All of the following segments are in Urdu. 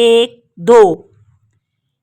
1-2।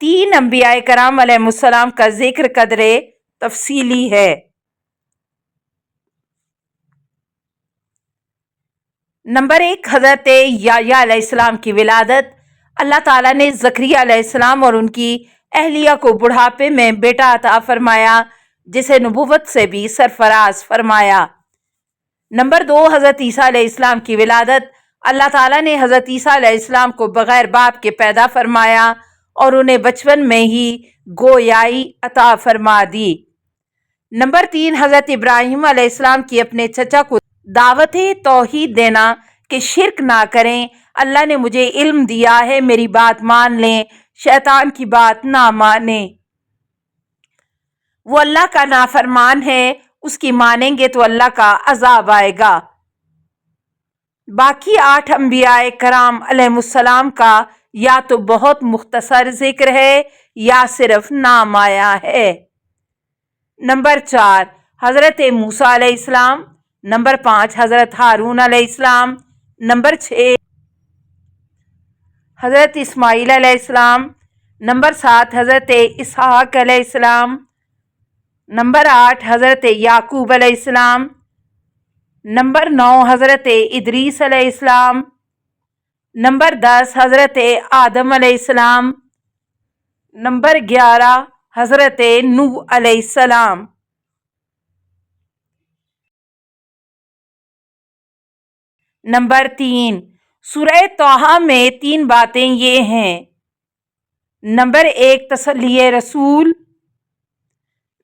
3 انبیاء کرام علیہ السلام کا ذکر قدرے تفصیلی ہے۔ نمبر 1، حضرت یحییٰ علیہ السلام کی ولادت۔ اللہ تعالیٰ نے زکریا علیہ السلام اور ان کی اہلیہ کو بڑھاپے میں بیٹا عطا فرمایا جسے نبوت سے بھی سرفراز فرمایا۔ نمبر 2، حضرت عیسیٰ علیہ السلام کی ولادت۔ اللہ تعالیٰ نے حضرت عیسیٰ علیہ السلام کو بغیر باپ کے پیدا فرمایا اور انہیں بچپن میں ہی گویائی عطا فرما دی۔ نمبر 3، حضرت ابراہیم علیہ السلام کی اپنے چچا کو دعوت توحید دینا کہ شرک نہ کریں۔ اللہ نے مجھے علم دیا ہے، میری بات مان لیں، شیطان کی بات نہ مانیں۔ وہ اللہ کا نافرمان ہے، اس کی مانیں گے تو اللہ کا عذاب آئے گا۔ باقی 8 انبیاء کرام علیہ السلام کا یا تو بہت مختصر ذکر ہے یا صرف نام آیا ہے۔ نمبر 4، حضرت موسیٰ علیہ السلام۔ نمبر 5، حضرت ہارون علیہ السلام۔ نمبر 6، حضرت اسماعیل علیہ السلام۔ نمبر 7، حضرت اسحاق علیہ السلام۔ نمبر 8، حضرت یعقوب علیہ السلام۔ نمبر 9، حضرت ادریس علیہ السلام۔ نمبر 10، حضرت آدم علیہ السلام۔ نمبر 11، حضرت نوح علیہ السلام۔ نمبر 3، سورہ طٰہٰ میں 3 باتیں یہ ہیں۔ نمبر 1، تسلی رسول۔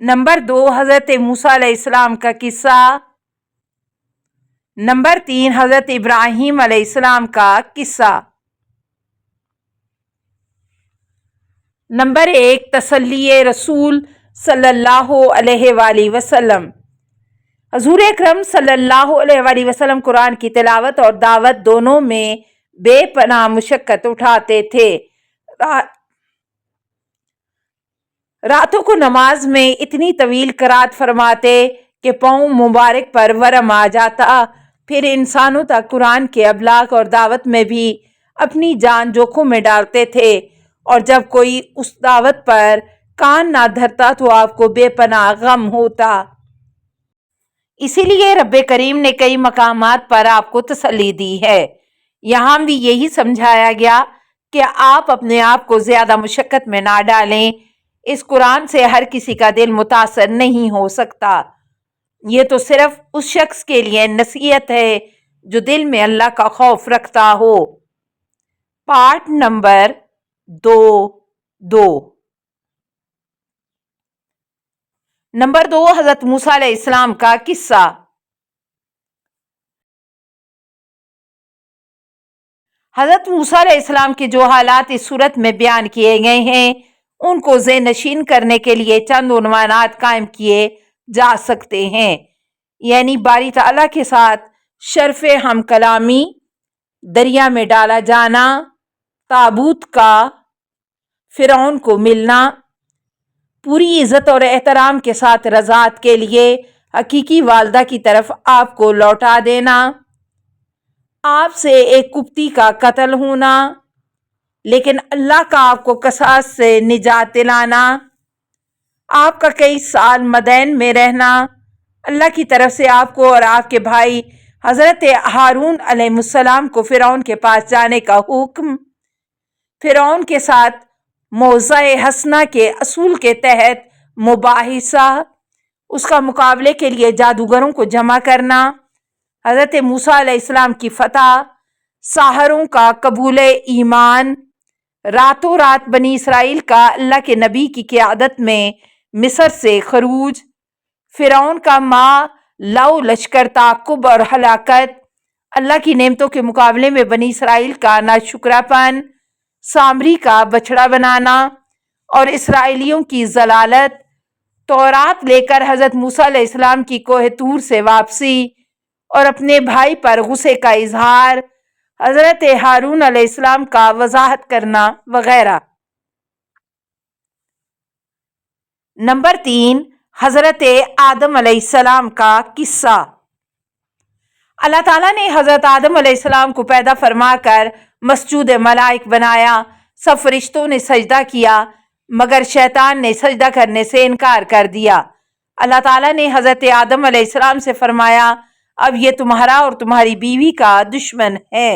نمبر 2، حضرت موسیٰ علیہ السلام کا قصہ۔ نمبر 3، حضرت ابراہیم علیہ السلام کا قصہ۔ نمبر 1، تسلی رسول صلی اللہ علیہ وآلہ وسلم۔ حضور اکرم صلی اللہ علیہ وآلہ وسلم قرآن کی تلاوت اور دعوت دونوں میں بے پناہ مشقت اٹھاتے تھے۔ راتوں کو نماز میں اتنی طویل قرات فرماتے کہ پاؤں مبارک پر ورم آ جاتا، پھر انسانوں تک قرآن کے ابلاغ اور دعوت میں بھی اپنی جان جوکھم میں ڈالتے تھے، اور جب کوئی اس دعوت پر کان نہ دھرتا تو آپ کو بے پناہ غم ہوتا۔ اسی لیے رب کریم نے کئی مقامات پر آپ کو تسلی دی ہے۔ یہاں بھی یہی سمجھایا گیا کہ آپ اپنے آپ کو زیادہ مشقت میں نہ ڈالیں، اس قرآن سے ہر کسی کا دل متاثر نہیں ہو سکتا، یہ تو صرف اس شخص کے لیے نصیحت ہے جو دل میں اللہ کا خوف رکھتا ہو۔ Part number 2۔ نمبر 2، حضرت موسیٰ علیہ السلام کا قصہ۔ حضرت موسیٰ علیہ السلام کے جو حالات اس صورت میں بیان کیے گئے ہیں ان کو ذہن نشین کرنے کے لیے چند عنوانات قائم کیے جا سکتے ہیں، یعنی باری تعالیٰ کے ساتھ شرف ہم کلامی، دریا میں ڈالا جانا، تابوت کا فرعون کو ملنا، پوری عزت اور احترام کے ساتھ رضاعت کے لیے حقیقی والدہ کی طرف آپ کو لوٹا دینا، آپ سے ایک قبطی کا قتل ہونا لیکن اللہ کا آپ کو قصاص سے نجات دلانا، آپ کا کئی سال مدین میں رہنا، اللہ کی طرف سے آپ کو اور آپ کے بھائی حضرت ہارون علیہ السلام کو فرعون کے پاس جانے کا حکم، فرعون کے ساتھ موعظہ حسنہ کے اصول کے تحت مباحثہ، اس کا مقابلے کے لیے جادوگروں کو جمع کرنا، حضرت موسیٰ علیہ السلام کی فتح، ساحروں کا قبول ایمان، راتوں رات بنی اسرائیل کا اللہ کے نبی کی قیادت میں مصر سے خروج، فرعون کا ماں لو لشکر تعقب اور ہلاکت، اللہ کی نعمتوں کے مقابلے میں بنی اسرائیل کا ناشکراپن، سامری کا بچڑا بنانا اور اسرائیلیوں کی ضلالت، تورات لے کر حضرت موسیٰ علیہ السلام کی کوہ طور سے واپسی اور اپنے بھائی پر غصے کا اظہار، حضرت ہارون علیہ السلام کا وضاحت کرنا وغیرہ۔ نمبر 3، حضرت آدم علیہ السلام کا قصہ۔ اللہ تعالیٰ نے حضرت آدم علیہ السلام کو پیدا فرما کر مسجود ملائک بنایا، سب فرشتوں نے سجدہ کیا مگر شیطان نے سجدہ کرنے سے انکار کر دیا۔ اللہ تعالیٰ نے حضرت آدم علیہ السلام سے فرمایا اب یہ تمہارا اور تمہاری بیوی کا دشمن ہے۔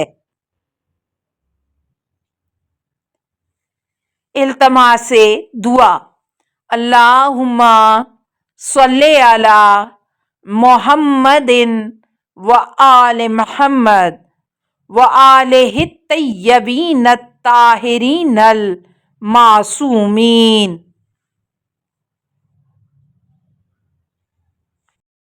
التماس دعا: اللہم صلی علی محمد و آل محمد و آلہ الطیبین الطاہرین المعصومین۔